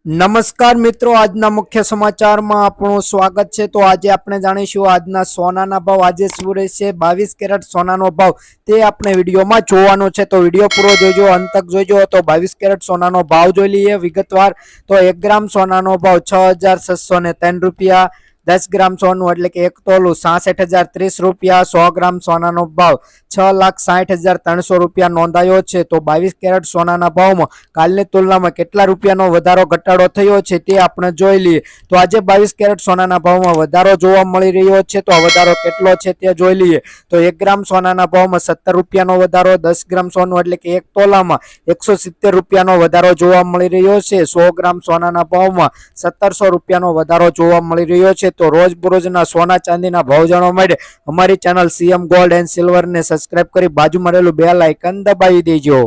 नमस्कार मित्रों, आजना मुख्य समाचार में आपनु स्वागत है। तो आज आपने जाणीशुं आजना सोना भाव आज शुं रहेशे। 22 कैरेट सोना भाव ते आपने विडियो में जोवानो छे, तो विडियो पूरो जोजो, अंत तक जोजो। तो 22 कैरेट सोना भाव जोई लीए विगतवार। तो 1 ग्राम सोना भाव 6,603 रुपया, 10 ग्राम सोनू एटले के 1 तोलू 66,030 रुपया, 100 ग्राम सोना भाव 6,60,300 रुपया नोंधायो छे। तो 22 कैरेट सोना भाव में कालनी तुलना में केटला रुपयानो वधारो घटाडो थयो छे ते आपणे जोई लीए। तो आज 22 कैरेट सोना भाव में वधारो जोवा मळी रह्यो छे। तो आ वधारो केटलो छे ते जोई लीए। तो 1 ग्राम सोना भाव में 70 रुपयानो वधारो, 10 ग्राम सोनू एटले के 1 तोला में 170 रुपयानो वधारो जोवा मळी रह्यो छे। 100 ग्राम सोना भाव में 1700 रुपयानो वधारो जोवा मळी रह्यो छे। तो रोज बरोजना सोना चांदीना भाव जाणवा माटे अमारी channel CM gold and silver ने सब्सक्राइब करी बाजू में रहेलुं बेल आइकन दबावी देजो।